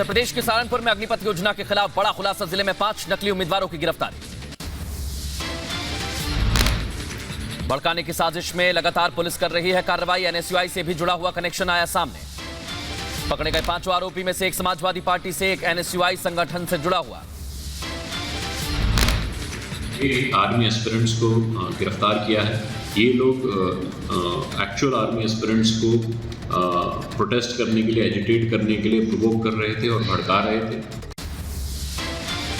उत्तर प्रदेश के सहारनपुर में अग्निपथ योजना के खिलाफ बड़ा खुलासा, जिले में 5 नकली उम्मीदवारों की गिरफ्तारी। भड़काने की साजिश में लगातार पुलिस कर रही है कार्रवाई। एनएसयूआई से भी जुड़ा हुआ कनेक्शन आया सामने। पकड़े गए 5 आरोपी में से एक समाजवादी पार्टी से, एक एनएसयूआई संगठन से जुड़ा हुआ। आर्मी एस्पिरेंट्स को गिरफ्तार किया है। ये लोग एक्चुअल आर्मी एस्पिरेंट्स को प्रोटेस्ट करने के लिए, एजिटेट करने के लिए प्रोवोक कर रहे थे और भड़का रहे थे।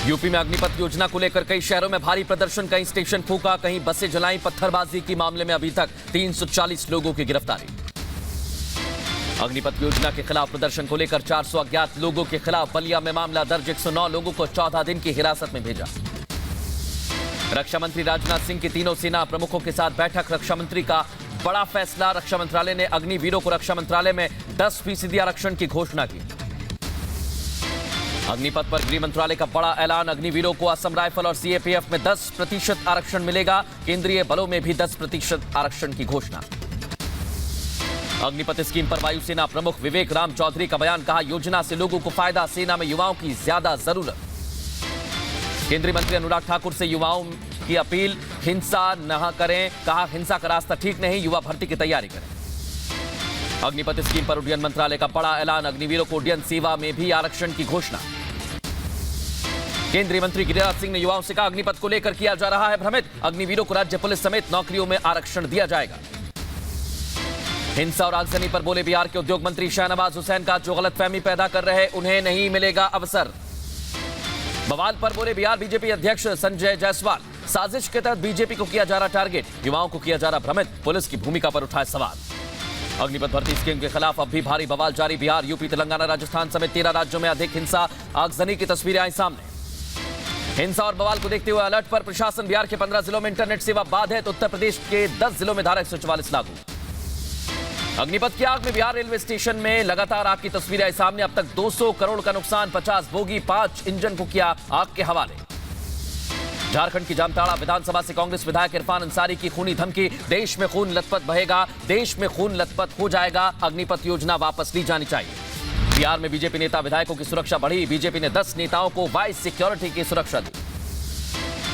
यूपी में अग्निपथ योजना को लेकर कई शहरों में भारी प्रदर्शन, कहीं स्टेशन फूंका, कहीं बसें जलाई। पत्थरबाजी के मामले में अभी तक 340 लोगों की गिरफ्तारी। अग्निपथ योजना के खिलाफ प्रदर्शन को लेकर 400 अज्ञात लोगों के खिलाफ बलिया में मामला दर्ज। 109 लोगों को 14 दिन की हिरासत में भेजा। रक्षा मंत्री राजनाथ सिंह की तीनों सेना प्रमुखों के साथ बैठक। रक्षा मंत्री का बड़ा फैसला, रक्षा मंत्रालय ने अग्निवीरों को रक्षा मंत्रालय में 10% आरक्षण की घोषणा की। अग्निपथ पर गृह मंत्रालय का बड़ा ऐलान, अग्निवीरों को असम राइफल और सीएपीएफ में 10% आरक्षण मिलेगा। केंद्रीय बलों में भी 10% आरक्षण की घोषणा। अग्निपथ स्कीम पर वायुसेना प्रमुख विवेक राम चौधरी का बयान, कहा योजना से लोगों को फायदा, सेना में युवाओं की ज्यादा जरूरत। केंद्रीय मंत्री अनुराग ठाकुर से युवाओं की अपील, हिंसा न करें, कहा हिंसा का रास्ता ठीक नहीं, युवा भर्ती की तैयारी करें। अग्निपथ स्कीम पर उड्डयन मंत्रालय का बड़ा ऐलान, अग्निवीरों को उड्डयन सेवा में भी आरक्षण की घोषणा। केंद्रीय मंत्री गिरिराज सिंह ने युवाओं से कहा अग्निपथ को लेकर किया जा रहा है भ्रमित, अग्निवीरों को राज्य पुलिस समेत नौकरियों में आरक्षण दिया जाएगा। हिंसा और आगजनी पर बोले बिहार के उद्योग मंत्री शाहनवाज हुसैन, का जो गलतफहमी पैदा कर रहे उन्हें नहीं मिलेगा अवसर। बवाल पर बोले बिहार बीजेपी अध्यक्ष संजय जायसवाल, साजिश के तहत बीजेपी को किया जा रहा टारगेट, युवाओं को किया जा रहा भ्रमित, पुलिस की भूमिका पर उठाए सवाल। अग्निपथ भर्ती स्कीम के खिलाफ अब भी भारी बवाल जारी। बिहार, यूपी, तेलंगाना, राजस्थान समेत 13 राज्यों में अधिक हिंसा, आगजनी की तस्वीरें आई सामने। हिंसा और बवाल को देखते हुए अलर्ट पर प्रशासन। बिहार के 15 जिलों में इंटरनेट सेवा बाधित, उत्तर प्रदेश के 10 जिलों में धारा 144 लागू। अग्निपथ की आग में बिहार रेलवे स्टेशन में लगातार आग की तस्वीरें आई सामने। अब तक 200 करोड़ का नुकसान, 50 बोगी, 5 इंजन को किया आग के हवाले। झारखंड की जामताड़ा विधानसभा से कांग्रेस विधायक इरफान अंसारी की खूनी धमकी, देश में खून लथपथ बहेगा, देश में खून लथपथ हो जाएगा, अग्निपथ योजना वापस ली जानी चाहिए। बिहार में बीजेपी नेता विधायकों की सुरक्षा बढ़ी, बीजेपी ने 10 नेताओं को वाइस सिक्योरिटी की सुरक्षा दी।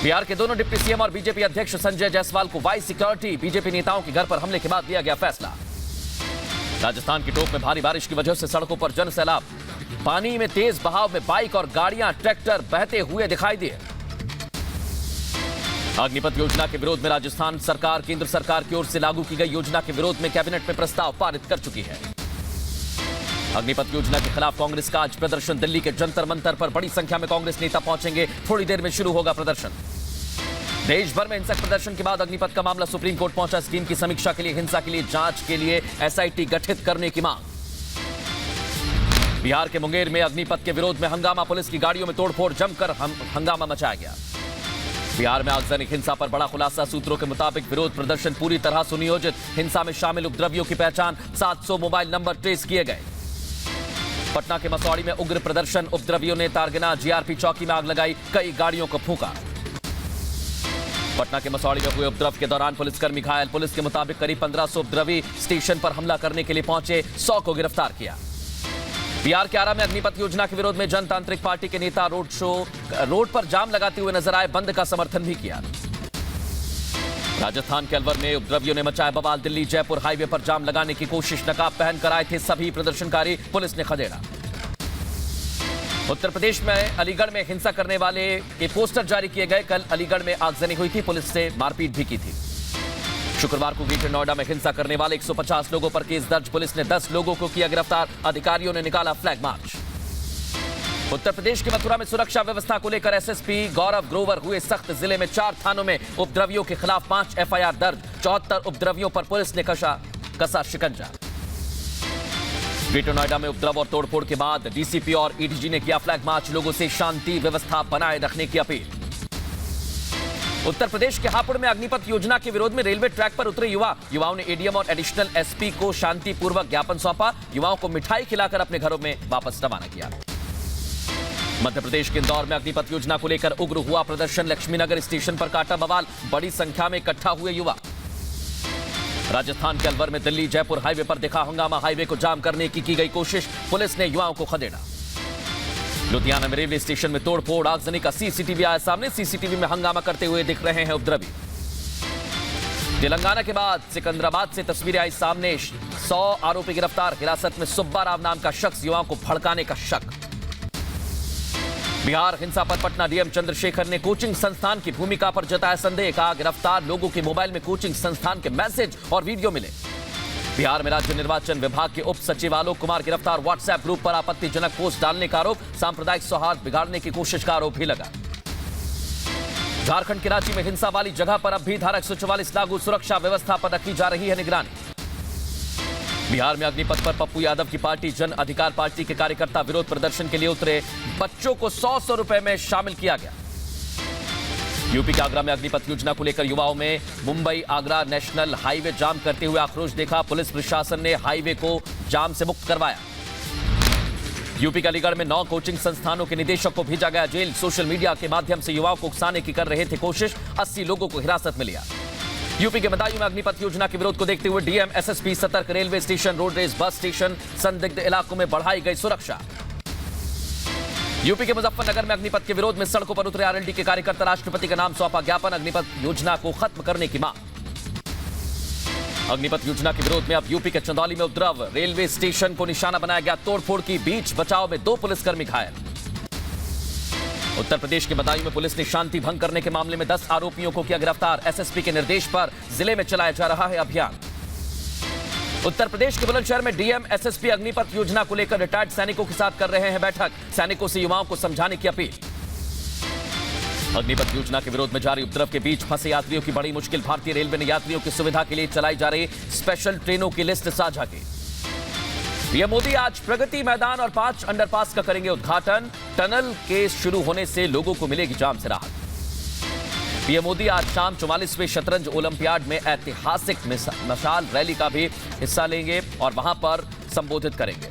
बिहार के दोनों डिप्टी सीएम और बीजेपी अध्यक्ष संजय जायसवाल को वाइस सिक्योरिटी, बीजेपी नेताओं के घर पर हमले के बाद लिया गया फैसला। राजस्थान की टोक में भारी बारिश की वजह से सड़कों पर जन सैलाब, पानी में तेज बहाव में बाइक और गाड़ियां, ट्रैक्टर बहते हुए दिखाई दिए। अग्निपथ योजना के विरोध में राजस्थान सरकार केंद्र सरकार की ओर से लागू की गई योजना के विरोध में कैबिनेट में प्रस्ताव पारित कर चुकी है। अग्निपथ योजना के खिलाफ कांग्रेस का आज प्रदर्शन। दिल्ली के जंतर मंतर पर बड़ी संख्या में कांग्रेस नेता पहुंचेंगे। थोड़ी देर में शुरू होगा प्रदर्शन। देश भर में हिंसक प्रदर्शन के बाद अग्निपथ का मामला सुप्रीम कोर्ट पहुंचा। स्कीम की समीक्षा के लिए, हिंसा के लिए जांच के लिए एसआईटी गठित करने की मांग। बिहार के मुंगेर में अग्निपथ के विरोध में हंगामा, पुलिस की गाड़ियों में तोड़फोड़, जमकर हंगामा मचाया गया। बिहार में आगजनी हिंसा पर बड़ा खुलासा, सूत्रों के मुताबिक विरोध प्रदर्शन पूरी तरह सुनियोजित। हिंसा में शामिल उपद्रवियों की पहचान, 700 मोबाइल नंबर ट्रेस किए गए। पटना के मसौड़ी में उग्र प्रदर्शन, उपद्रवियों ने तारगना जीआरपी चौकी में आग लगाई, कई गाड़ियों को फूंका। पटना के मसौड़ी में हुए उपद्रव के दौरान पुलिसकर्मी घायल। पुलिस के मुताबिक करीब 1500 उपद्रवी स्टेशन पर हमला करने के लिए पहुंचे, 100 को गिरफ्तार किया। बिहार के आरा में अग्निपथ योजना के विरोध में जनतांत्रिक पार्टी के नेता रोड पर जाम लगाते हुए नजर आए, बंद का समर्थन भी किया। राजस्थान के अलवर में उपद्रवियों ने मचाया बवाल। दिल्ली जयपुर हाईवे पर जाम लगाने की कोशिश, नकाब पहनकर आए थे सभी प्रदर्शनकारी, पुलिस ने खदेड़ा। उत्तर प्रदेश में अलीगढ़ में हिंसा करने वाले के पोस्टर जारी किए गए। कल अलीगढ़ में आगजनी हुई थी, पुलिस से मारपीट भी की थी। शुक्रवार को ग्रेटर नोएडा में हिंसा करने वाले 150 लोगों पर केस दर्ज, पुलिस ने 10 लोगों को किया गिरफ्तार, अधिकारियों ने निकाला फ्लैग मार्च। उत्तर प्रदेश के मथुरा में सुरक्षा व्यवस्था को लेकर एसएसपी गौरव ग्रोवर हुए सख्त। जिले में 4 थानों में उपद्रवियों के खिलाफ 5 एफआईआर दर्ज, 74 उपद्रवियों पर पुलिस ने कसा शिकंजा। ग्रेटर नोएडा में उपद्रव और तोड़फोड़ के बाद डीसीपी और एडीजी ने किया फ्लैग मार्च, लोगों से शांति व्यवस्था बनाए रखने की अपील। उत्तर प्रदेश के हापुड़ में अग्निपथ योजना के विरोध में रेलवे ट्रैक पर उतरे युवाओं ने एडीएम और एडिशनल एसपी को शांतिपूर्वक ज्ञापन सौंपा, युवाओं को मिठाई खिलाकर अपने घरों में वापस रवाना किया। मध्य प्रदेश के इंदौर में अग्निपथ योजना को लेकर उग्र हुआ प्रदर्शन, लक्ष्मीनगर स्टेशन पर काटा बवाल, बड़ी संख्या में इकट्ठा हुए युवा। राजस्थान के अलवर में दिल्ली जयपुर हाईवे पर दिखा हंगामा, हाईवे को जाम करने की गई कोशिश, पुलिस ने युवाओं को खदेड़ा। लुधियाना में रेलवे स्टेशन में तोड़फोड़, आगजनी का सीसीटीवी आया सामने। सीसीटीवी में हंगामा करते हुए दिख रहे हैं उपद्रवी। तेलंगाना के बाद सिकंदराबाद से तस्वीरें आई सामने। 100 आरोपी गिरफ्तार। हिरासत में सुब्बा राव नाम का शख्स, युवाओं को भड़काने का शक। बिहार हिंसा पर पटना डीएम चंद्रशेखर ने कोचिंग संस्थान की भूमिका पर जताया संदेह। कहा, गिरफ्तार लोगों के मोबाइल में कोचिंग संस्थान के मैसेज और वीडियो मिले। बिहार में राज्य निर्वाचन विभाग के उप सचिव आलोक कुमार गिरफ्तार। व्हाट्सएप ग्रुप पर आपत्तिजनक पोस्ट डालने का आरोप। सांप्रदायिक सौहार्द बिगाड़ने की कोशिश का आरोप भी लगा। झारखंड के रांची में हिंसा वाली जगह पर अब भी धारा 144 लागू। सुरक्षा व्यवस्था पर रखी जा रही है निगरानी। बिहार में अग्निपथ पर पप्पू यादव की पार्टी जन अधिकार पार्टी के कार्यकर्ता विरोध प्रदर्शन के लिए उतरे। बच्चों को 100 रुपए में शामिल किया गया। यूपी के आगरा में अग्निपथ योजना को लेकर युवाओं में मुंबई आगरा नेशनल हाईवे जाम करते हुए आक्रोश देखा। पुलिस प्रशासन ने हाईवे को जाम से मुक्त करवाया। यूपी के अलीगढ़ में 9 कोचिंग संस्थानों के निदेशक को भेजा गया जेल। सोशल मीडिया के माध्यम से युवाओं को उकसाने की कर रहे थे कोशिश। 80 लोगों को हिरासत में लिया। यूपी के बदायूं में अग्निपथ योजना के विरोध को देखते हुए डीएम एसएसपी सतर्क। Railway station, road rage, bus station, संदिग्ध इलाकों में बढ़ाई गई सुरक्षा। यूपी के मुजफ्फरनगर में अग्निपथ के विरोध में सड़कों पर उतरे आरएलडी के कार्यकर्ता। राष्ट्रपति का नाम सौंपा ज्ञापन। अग्निपथ योजना को खत्म करने की मांग। अग्निपथ योजना के विरोध में अब यूपी के चंदौली में उपद्रव। रेलवे स्टेशन को निशाना बनाया गया। तोड़फोड़ की बीच बचाव में 2 पुलिसकर्मी घायल। उत्तर प्रदेश के बदायूं में पुलिस ने शांति भंग करने के मामले में 10 आरोपियों को किया गिरफ्तार। एसएसपी के निर्देश पर जिले में चलाया जा रहा है अभियान। उत्तर प्रदेश के बुलंदशहर में डीएम एसएसपी अग्निपथ योजना को लेकर रिटायर्ड सैनिकों के साथ कर रहे हैं बैठक। सैनिकों से युवाओं को समझाने की अपील। अग्निपथ योजना के विरोध में जारी उपद्रव के बीच फंसे यात्रियों की बड़ी मुश्किल। भारतीय रेलवे ने यात्रियों की सुविधा के लिए चलाई जा रही स्पेशल ट्रेनों की लिस्ट साझा की। पीएम मोदी आज प्रगति मैदान और 5 अंडरपास का करेंगे उद्घाटन। टनल के शुरू होने से लोगों को मिलेगी जाम से राहत। पीएम मोदी आज शाम 44वें शतरंज ओलंपियाड में ऐतिहासिक मशाल रैली का भी हिस्सा लेंगे और वहां पर संबोधित करेंगे।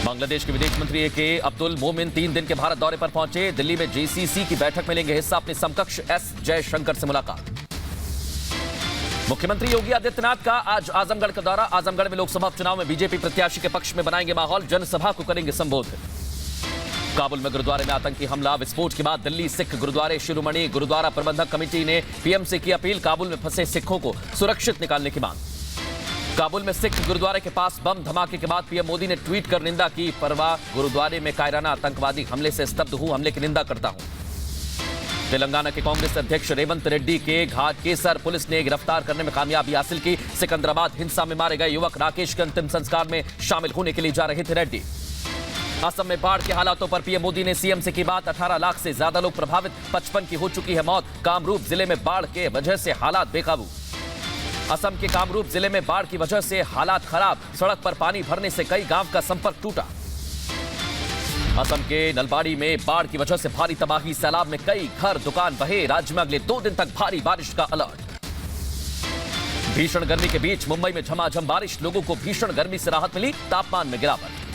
बांग्लादेश के विदेश मंत्री एके अब्दुल मोमिन 3 दिन के भारत दौरे पर पहुंचे। दिल्ली में जेसीसी की बैठक में लेंगे हिस्सा। अपने समकक्ष एस जयशंकर से मुलाकात। मुख्यमंत्री योगी आदित्यनाथ का आज आजमगढ़ का दौरा। आजमगढ़ में लोकसभा चुनाव में बीजेपी प्रत्याशी के पक्ष में बनाएंगे माहौल। जनसभा को करेंगे संबोधित। काबुल में गुरुद्वारे में आतंकी हमला। विस्फोट के बाद दिल्ली सिख गुरुद्वारे शिरोमणि गुरुद्वारा प्रबंधक कमेटी ने पीएम से की अपील। काबुल में फंसे सिखों को सुरक्षित निकालने की मांग। काबुल में सिख गुरुद्वारे के पास बम धमाके के बाद पीएम मोदी ने ट्वीट कर निंदा की। परवा गुरुद्वारे में कायराना आतंकवादी हमले से स्तब्ध हूं। हमले की निंदा करता हूं। तेलंगाना के कांग्रेस अध्यक्ष रेवंत रेड्डी के घाट केसर पुलिस ने गिरफ्तार करने में कामयाबी हासिल की। सिकंदराबाद हिंसा में मारे गए युवक राकेश के अंतिम संस्कार में शामिल होने के लिए जा रहे थे रेड्डी। असम में बाढ़ के हालातों पर पीएम मोदी ने सीएम से की बात। 18 लाख से ज्यादा लोग प्रभावित, 55 की हो चुकी है मौत। कामरूप जिले में बाढ़ के वजह से हालात बेकाबू। असम के कामरूप जिले में बाढ़ की वजह से हालात खराब। सड़क पर पानी भरने से कई गांव का संपर्क टूटा। असम के नलबाड़ी में बाढ़ की वजह से भारी तबाही। सैलाब में कई घर दुकान बहे। राज्य में अगले 2 दिन तक भारी बारिश का अलर्ट। भीषण गर्मी के बीच मुंबई में झमाझम बारिश। लोगों को भीषण गर्मी से राहत मिली। तापमान में गिरावट।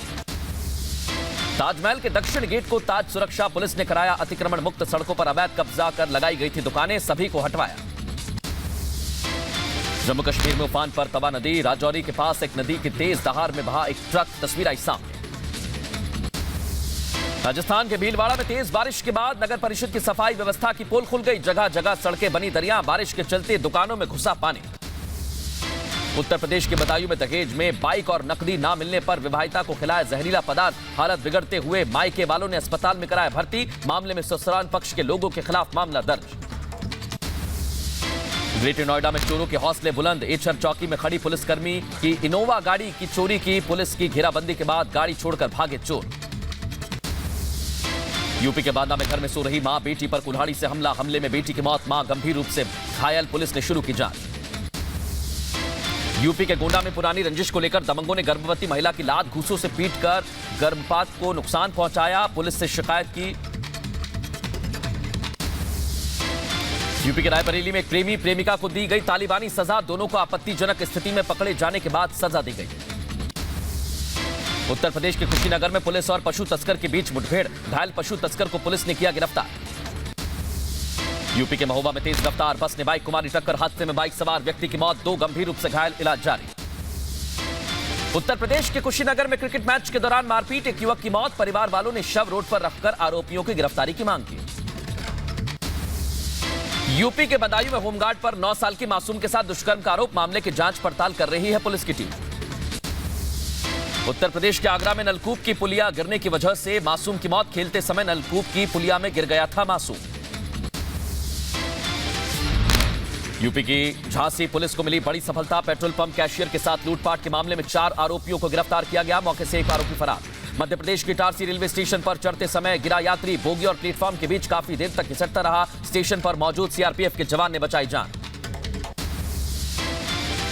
ताजमहल के दक्षिण गेट को ताज सुरक्षा पुलिस ने कराया अतिक्रमण मुक्त। सड़कों पर अवैध कब्जा कर लगाई गई थी दुकानें, सभी को हटवाया। जम्मू कश्मीर में उफान पर तवा नदी। राजौरी के पास एक नदी की तेज दहार में बहा एक ट्रक। तस्वीर आई सामने। राजस्थान के भीलवाड़ा में तेज बारिश के बाद नगर परिषद की सफाई व्यवस्था की पोल खुल गई। जगह जगह सड़कें बनी दरिया। बारिश के चलते दुकानों में घुसा पानी। उत्तर प्रदेश के बदायूं में दहेज में बाइक और नकदी ना मिलने पर विवाहिता को खिलाया जहरीला पदार्थ। हालत बिगड़ते हुए मायके वालों ने अस्पताल में कराया भर्ती। मामले में ससुराल पक्ष के लोगों के खिलाफ मामला दर्ज। ग्रेटर नोएडा में चोरों के हौसले बुलंद। एचर चौकी में खड़ी पुलिसकर्मी की इनोवा गाड़ी की चोरी की। पुलिस की घेराबंदी के बाद गाड़ी छोड़कर भागे चोर। यूपी के बांदा में घर में सो रही मां बेटी पर कुल्हाड़ी से हमला। हमले में बेटी की मौत, मां गंभीर रूप से घायल। पुलिस ने शुरू की जांच। यूपी के गोंडा में पुरानी रंजिश को लेकर दबंगों ने गर्भवती महिला की लात घूंसों से पीटकर गर्भपात को नुकसान पहुंचाया। पुलिस से शिकायत की। यूपी के रायबरेली में एक प्रेमी प्रेमिका को दी गई तालिबानी सजा। दोनों को आपत्तिजनक स्थिति में पकड़े जाने के बाद सजा दी गई। उत्तर प्रदेश के कुशीनगर में पुलिस और पशु तस्कर के बीच मुठभेड़। घायल पशु तस्कर को पुलिस ने किया गिरफ्तार। यूपी के महोबा में तेज रफ्तार बस ने बाइक को मारी टक्कर। हादसे में बाइक सवार व्यक्ति की मौत, 2 गंभीर रूप से घायल, इलाज जारी। उत्तर प्रदेश के कुशीनगर में क्रिकेट मैच के दौरान मारपीट, एक युवक की मौत, परिवार वालों ने शव रोड पर रखकर आरोपियों की गिरफ्तारी की मांग की। यूपी के बदायूं में होमगार्ड पर 9 साल की मासूम के साथ दुष्कर्म का आरोप, मामले की जांच पड़ताल कर रही है पुलिस की टीम। उत्तर प्रदेश के आगरा में नलकूप की पुलिया गिरने की वजह से मासूम की मौत, खेलते समय नलकूप की पुलिया में गिर गया था मासूम। यूपी की झांसी पुलिस को मिली बड़ी सफलता, पेट्रोल पंप कैशियर के साथ लूटपाट के मामले में 4 आरोपियों को गिरफ्तार किया गया, मौके से एक आरोपी फरार। मध्य प्रदेश की इटारसी रेलवे स्टेशन पर चढ़ते समय गिरा यात्री, बोगी और प्लेटफॉर्म के बीच काफी देर तक घिसटता रहा, स्टेशन पर मौजूद सीआरपीएफ के जवान ने बचाई जान।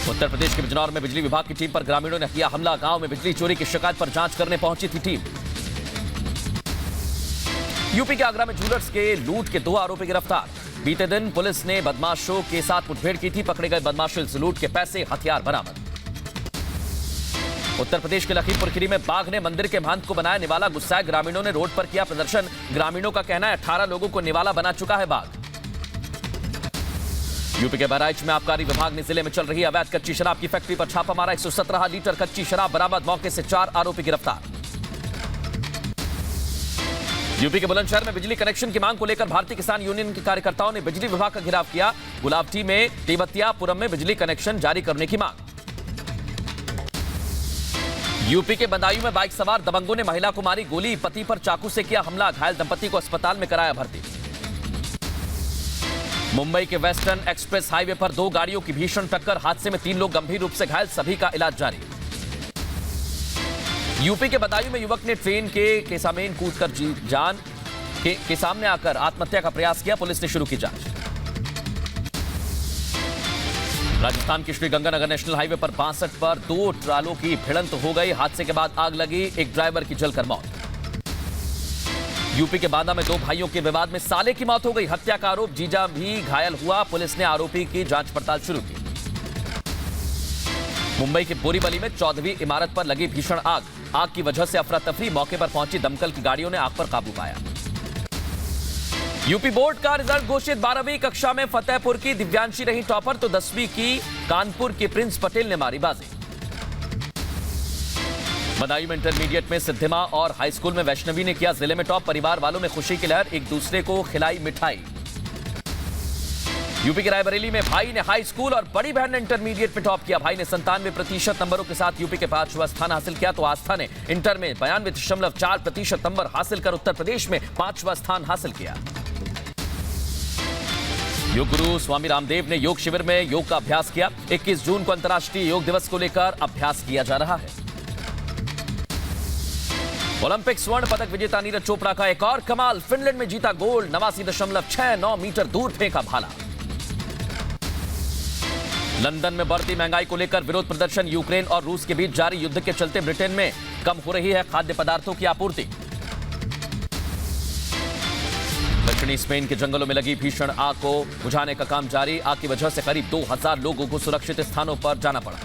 उत्तर प्रदेश के बिजनौर में बिजली विभाग की टीम पर ग्रामीणों ने किया हमला, गांव में बिजली चोरी की शिकायत पर जांच करने पहुंची थी टीम। यूपी के आगरा में जूलर्स के लूट के 2 आरोपी गिरफ्तार, बीते दिन पुलिस ने बदमाशों के साथ मुठभेड़ की थी, पकड़े गए बदमाशों से लूट के पैसे, हथियार बरामद। उत्तर प्रदेश के लखीमपुर खीरी में बाघ ने मंदिर के महंत को बनाया निवाला, गुस्साए ग्रामीणों ने रोड पर किया प्रदर्शन, ग्रामीणों का कहना है 18 लोगों को निवाला बना चुका है बाघ। यूपी के बहराइच में आबकारी विभाग ने जिले में चल रही अवैध कच्ची शराब की फैक्ट्री पर छापा मारा, 117 लीटर कच्ची शराब बरामद, मौके से 4 आरोपी गिरफ्तार। यूपी के बुलंदशहर में बिजली कनेक्शन की मांग को लेकर भारतीय किसान यूनियन के कार्यकर्ताओं ने बिजली विभाग का घेराव किया, गुलाबटी में तिबतियापुरम में बिजली कनेक्शन जारी करने की मांग। यूपी के बदायूं में बाइक सवार दबंगों ने महिला को मारी गोली, पति पर चाकू से किया हमला, घायल दंपति को अस्पताल में कराया भर्ती। मुंबई के वेस्टर्न एक्सप्रेस हाईवे पर 2 गाड़ियों की भीषण टक्कर, हादसे में 3 लोग गंभीर रूप से घायल, सभी का इलाज जारी। यूपी के बदायूं में युवक ने ट्रेन के केसामेन कूदकर जान के सामने आकर आत्महत्या का प्रयास किया, पुलिस ने शुरू की जांच। राजस्थान के श्रीगंगानगर नेशनल हाईवे पर 62 पर 2 ट्रालों की भिड़ंत हो गई, हादसे के बाद आग लगी, एक ड्राइवर की जलकर मौत। यूपी के बांदा में 2 भाइयों के विवाद में साले की मौत हो गई, हत्या का आरोप, जीजा भी घायल हुआ, पुलिस ने आरोपी की जांच पड़ताल शुरू की। मुंबई के बोरीवली में 14वीं इमारत पर लगी भीषण आग, आग की वजह से अफरा तफरी, मौके पर पहुंची दमकल की गाड़ियों ने आग पर काबू पाया। यूपी बोर्ड का रिजल्ट घोषित, 12वीं कक्षा में फतेहपुर की दिव्यांशी रही टॉपर, तो 10वीं की कानपुर के प्रिंस पटेल ने मारी बाजी। बदायूं में इंटरमीडिएट में सिद्धिमा और हाई स्कूल में वैष्णवी ने किया जिले में टॉप, परिवार वालों में खुशी की लहर, एक दूसरे को खिलाई मिठाई। यूपी के रायबरेली में भाई ने हाई स्कूल और बड़ी बहन ने इंटरमीडिएट में टॉप किया, भाई ने 97% नंबरों के साथ यूपी के 5वां स्थान हासिल किया, तो आस्था ने इंटर में 92.4% नंबर हासिल कर उत्तर प्रदेश में 5वां स्थान हासिल किया। योग गुरु स्वामी रामदेव ने योग शिविर में योग का अभ्यास किया, 21 जून को अंतर्राष्ट्रीय योग दिवस को लेकर अभ्यास किया जा रहा है। ओलंपिक स्वर्ण पदक विजेता नीरज चोपड़ा का एक और कमाल, फिनलैंड में जीता गोल्ड, 89.69 मीटर दूर फेंका भाला। लंदन में बढ़ती महंगाई को लेकर विरोध प्रदर्शन, यूक्रेन और रूस के बीच जारी युद्ध के चलते ब्रिटेन में कम हो रही है खाद्य पदार्थों की आपूर्ति। दक्षिणी स्पेन के जंगलों में लगी भीषण आग को बुझाने का काम जारी, आग की वजह से करीब 2000 लोगों को सुरक्षित स्थानों पर जाना पड़ा।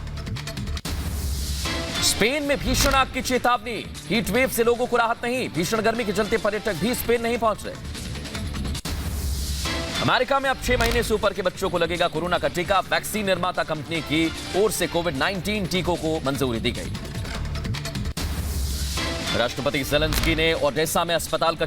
स्पेन में भीषण आग की चेतावनी, हीट वेव से लोगों को राहत नहीं, भीषण गर्मी के चलते पर्यटक भी स्पेन नहीं पहुंच रहे। अमेरिका में अब 6 महीने से ऊपर के बच्चों को लगेगा कोरोना का टीका, वैक्सीन निर्माता कंपनी की ओर से कोविड-19 टीकों को मंजूरी दी गई। राष्ट्रपति ज़ेलेंस्की ने ओडेसा में अस्पताल का